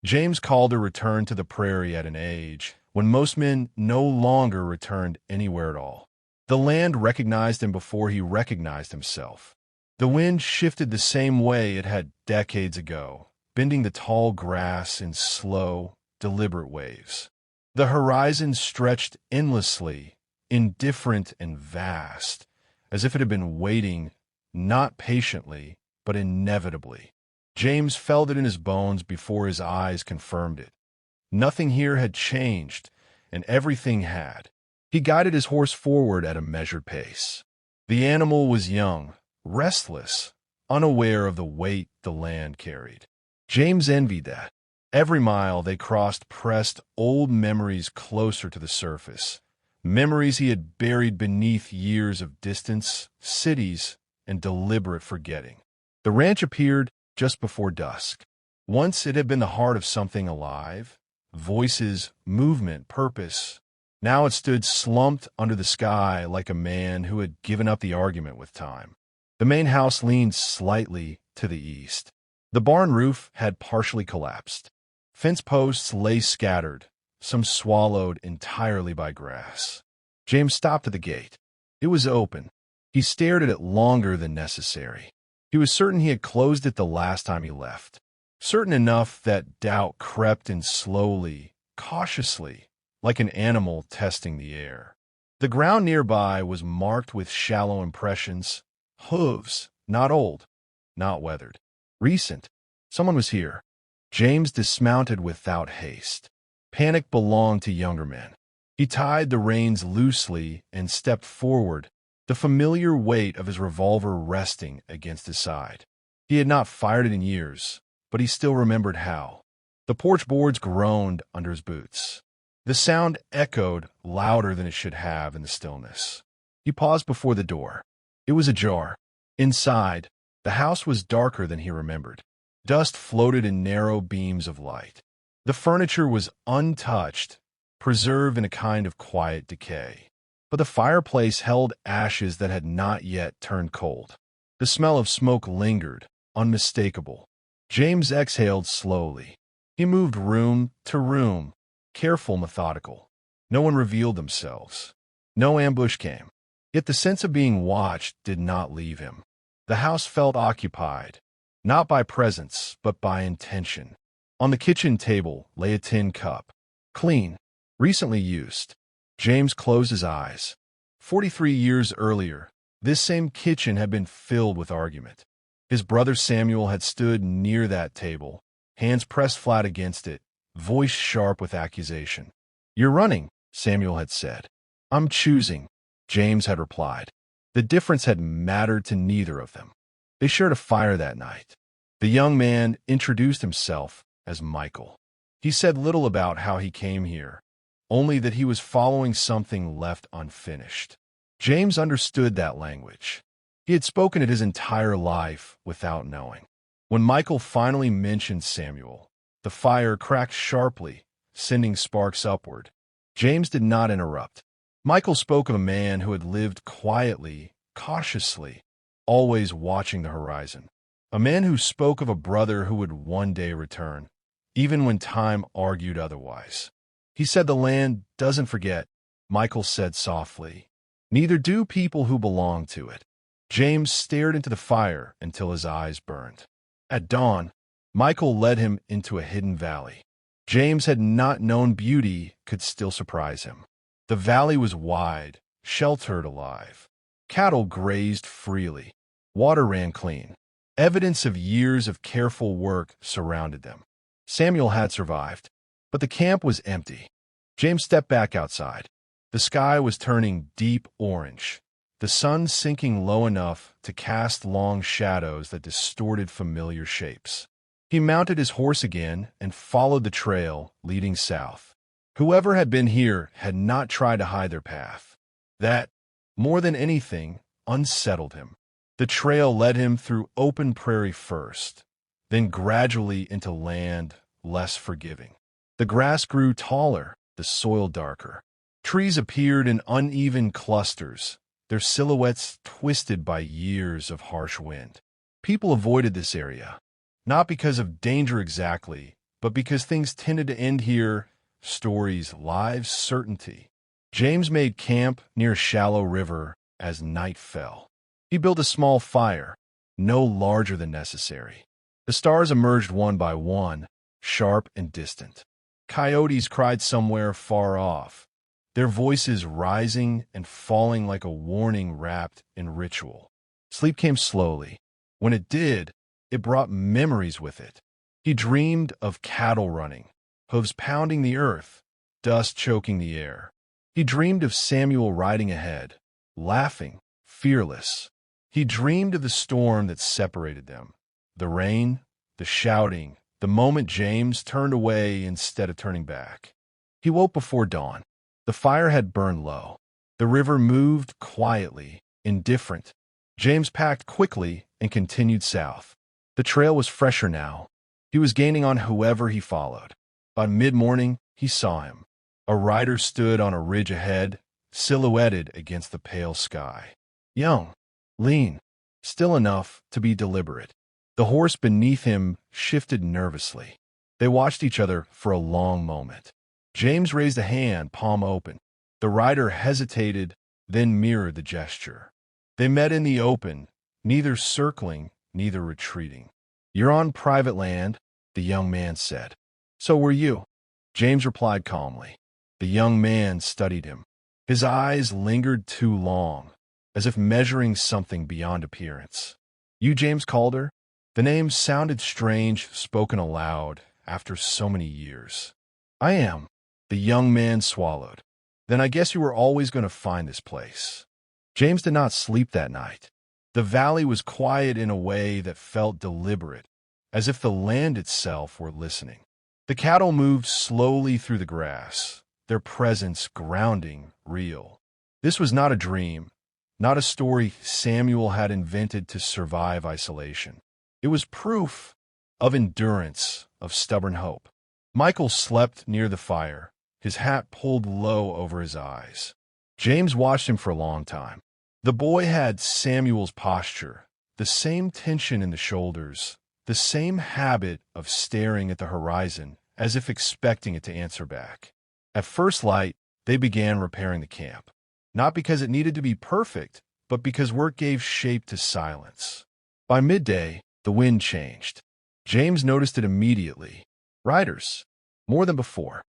James Calder returned to the prairie at an age when most men no longer returned anywhere at all. The land recognized him before he recognized himself. The wind shifted the same way it had decades ago, bending the tall grass in slow, deliberate waves. The horizon stretched endlessly, indifferent and vast, as if it had been waiting, not patiently, but inevitably. James felt it in his bones before his eyes confirmed it. Nothing here had changed, and everything had. He guided his horse forward at a measured pace. The animal was young, restless, unaware of the weight the land carried. James envied that. Every mile they crossed pressed old memories closer to the surface, memories he had buried beneath years of distance, cities, and deliberate forgetting. The ranch appeared just before dusk. Once it had been the heart of something alive, voices, movement, purpose. Now it stood slumped under the sky like a man who had given up the argument with time. The main house leaned slightly to the east. The barn roof had partially collapsed. Fence posts lay scattered, some swallowed entirely by grass. James stopped at the gate. It was open. He stared at it longer than necessary. He was certain he had closed it the last time he left. Certain enough that doubt crept in slowly, cautiously, like an animal testing the air. The ground nearby was marked with shallow impressions, hooves, not old, not weathered. Recent. Someone was here. James dismounted without haste. Panic belonged to younger men. He tied the reins loosely and stepped forward, the familiar weight of his revolver resting against his side. He had not fired it in years, but he still remembered how. The porch boards groaned under his boots. The sound echoed louder than it should have in the stillness. He paused before the door. It was ajar. Inside, the house was darker than he remembered. Dust floated in narrow beams of light. The furniture was untouched, preserved in a kind of quiet decay. But the fireplace held ashes that had not yet turned cold. The smell of smoke lingered, unmistakable. James exhaled slowly. He moved room to room, careful, methodical. No one revealed themselves. No ambush came. Yet the sense of being watched did not leave him. The house felt occupied, not by presence, but by intention. On the kitchen table lay a tin cup, clean, recently used. James closed his eyes. 43 years earlier, this same kitchen had been filled with argument. His brother Samuel had stood near that table, hands pressed flat against it, voice sharp with accusation. "You're running," Samuel had said. "I'm choosing," James had replied. The difference had mattered to neither of them. They shared a fire that night. The young man introduced himself as Michael. He said little about how he came here, only that he was following something left unfinished. James understood that language. He had spoken it his entire life without knowing. When Michael finally mentioned Samuel, the fire cracked sharply, sending sparks upward. James did not interrupt. Michael spoke of a man who had lived quietly, cautiously, always watching the horizon. A man who spoke of a brother who would one day return, even when time argued otherwise. He said the land doesn't forget, Michael said softly. Neither do people who belong to it. James stared into the fire until his eyes burned. At dawn, Michael led him into a hidden valley. James had not known beauty could still surprise him. The valley was wide, sheltered, alive. Cattle grazed freely. Water ran clean. Evidence of years of careful work surrounded them. Samuel had survived, but the camp was empty. James stepped back outside. The sky was turning deep orange, the sun sinking low enough to cast long shadows that distorted familiar shapes. He mounted his horse again and followed the trail leading south. Whoever had been here had not tried to hide their path. That, more than anything, unsettled him. The trail led him through open prairie first, then gradually into land less forgiving. The grass grew taller, the soil darker. Trees appeared in uneven clusters, their silhouettes twisted by years of harsh wind. People avoided this area, not because of danger exactly, but because things tended to end here, stories, lives, certainty. James made camp near a shallow river as night fell. He built a small fire, no larger than necessary. The stars emerged one by one, sharp and distant. Coyotes cried somewhere far off, their voices rising and falling like a warning wrapped in ritual. Sleep came slowly. When it did, it brought memories with it. He dreamed of cattle running, hooves pounding the earth, dust choking the air. He dreamed of Samuel riding ahead, laughing, fearless. He dreamed of the storm that separated them, the rain, the shouting, the moment James turned away instead of turning back. He woke before dawn. The fire had burned low. The river moved quietly, indifferent. James packed quickly and continued south. The trail was fresher now. He was gaining on whoever he followed. By mid-morning, he saw him. A rider stood on a ridge ahead, silhouetted against the pale sky. Young, lean, still enough to be deliberate. The horse beneath him shifted nervously. They watched each other for a long moment. James raised a hand, palm open. The rider hesitated, then mirrored the gesture. They met in the open, neither circling, neither retreating. "You're on private land," the young man said. "So were you." James replied calmly. The young man studied him. His eyes lingered too long, as if measuring something beyond appearance. "You James Calder?" The name sounded strange, spoken aloud, after so many years. "I am." The young man swallowed. "Then I guess you were always going to find this place." James did not sleep that night. The valley was quiet in a way that felt deliberate, as if the land itself were listening. The cattle moved slowly through the grass, their presence grounding, real. This was not a dream, not a story Samuel had invented to survive isolation. It was proof of endurance, of stubborn hope. Michael slept near the fire, his hat pulled low over his eyes. James watched him for a long time. The boy had Samuel's posture, the same tension in the shoulders, the same habit of staring at the horizon as if expecting it to answer back. At first light, they began repairing the camp, not because it needed to be perfect, but because work gave shape to silence. By midday, the wind changed. James noticed it immediately. Riders, more than before.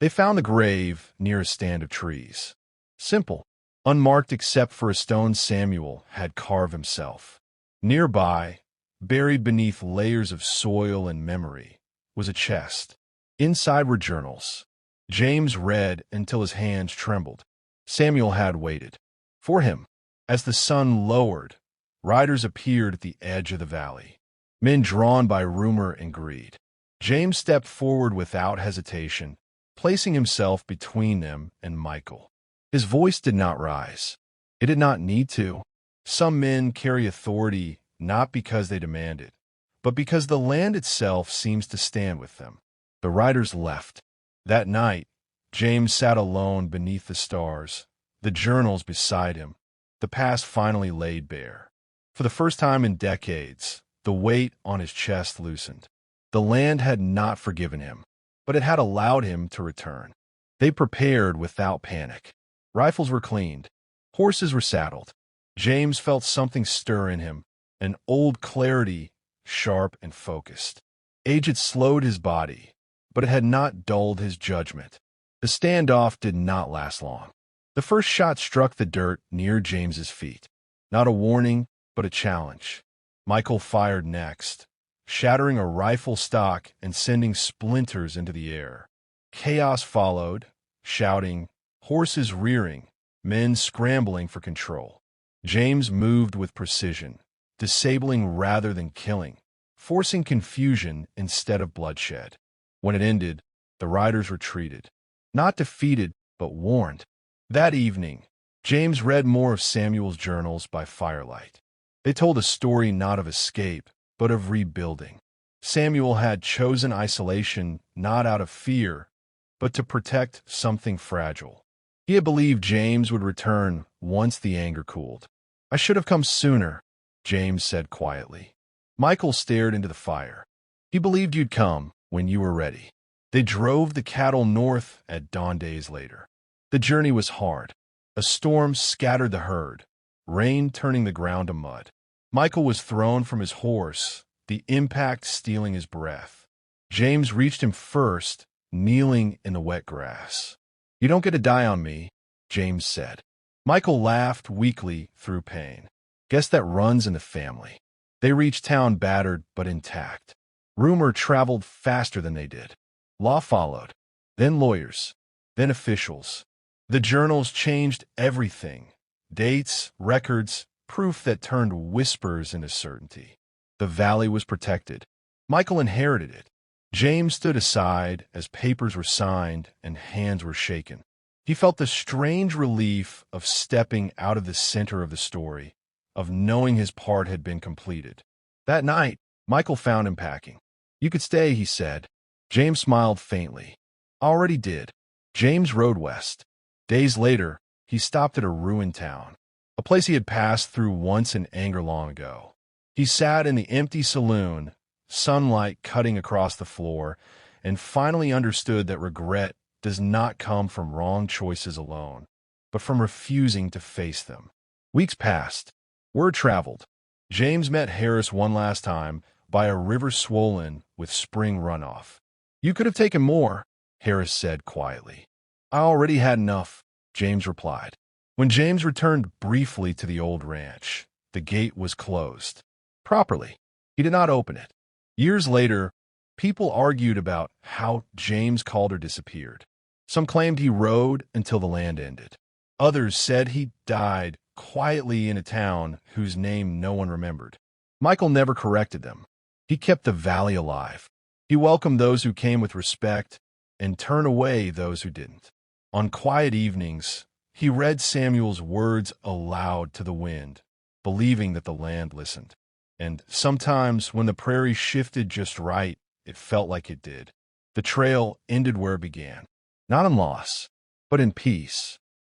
They found the grave near a stand of trees. Simple, unmarked except for a stone Samuel had carved himself. Nearby, buried beneath layers of soil and memory, was a chest. Inside were journals. James read until his hands trembled. Samuel had waited. For him, as the sun lowered, riders appeared at the edge of the valley, men drawn by rumor and greed. James stepped forward without hesitation, placing himself between them and Michael. His voice did not rise. It did not need to. Some men carry authority not because they demand it, but because the land itself seems to stand with them. The riders left. That night, James sat alone beneath the stars, the journals beside him, the past finally laid bare. For the first time in decades, the weight on his chest loosened. The land had not forgiven him, but it had allowed him to return. They prepared without panic. Rifles were cleaned. Horses were saddled. James felt something stir in him, an old clarity, sharp and focused. Age had slowed his body, but it had not dulled his judgment. The standoff did not last long. The first shot struck the dirt near James's feet. Not a warning, but a challenge. Michael fired next, shattering a rifle stock and sending splinters into the air. Chaos followed, shouting, horses rearing, men scrambling for control. James moved with precision, disabling rather than killing, forcing confusion instead of bloodshed. When it ended, the riders retreated, not defeated, but warned. That evening, James read more of Samuel's journals by firelight. They told a story not of escape, but of rebuilding. Samuel had chosen isolation not out of fear, but to protect something fragile. He had believed James would return once the anger cooled. "I should have come sooner," James said quietly. Michael stared into the fire. "He believed you'd come, when you were ready. They drove the cattle north at dawn days later. The journey was hard. A storm scattered the herd, rain turning the ground to mud. Michael was thrown from his horse, the impact stealing his breath. James reached him first, kneeling in the wet grass. "You don't get to die on me," James said. Michael laughed weakly through pain. "Guess that runs in the family." They reached town battered but intact. Rumor traveled faster than they did. Law followed, then lawyers, then officials. The journals changed everything. Dates, records, proof that turned whispers into certainty. The valley was protected. Michael inherited it. James stood aside as papers were signed and hands were shaken. He felt the strange relief of stepping out of the center of the story, of knowing his part had been completed. That night, Michael found him packing. "You could stay," he said. James smiled faintly. "Already did." James rode west. Days later, he stopped at a ruined town, a place he had passed through once in anger long ago. He sat in the empty saloon, sunlight cutting across the floor, and finally understood that regret does not come from wrong choices alone, but from refusing to face them. Weeks passed. Word traveled. James met Harris one last time by a river swollen with spring runoff. "You could have taken more," Harris said quietly. "I already had enough," James replied. When James returned briefly to the old ranch, the gate was closed. Properly. He did not open it. Years later, people argued about how James Calder disappeared. Some claimed he rode until the land ended. Others said he died quietly in a town whose name no one remembered. Michael never corrected them. He kept the valley alive. He welcomed those who came with respect and turned away those who didn't. On quiet evenings, he read Samuel's words aloud to the wind, believing that the land listened. And sometimes when the prairie shifted just right, it felt like it did. The trail ended where it began, not in loss, but in peace.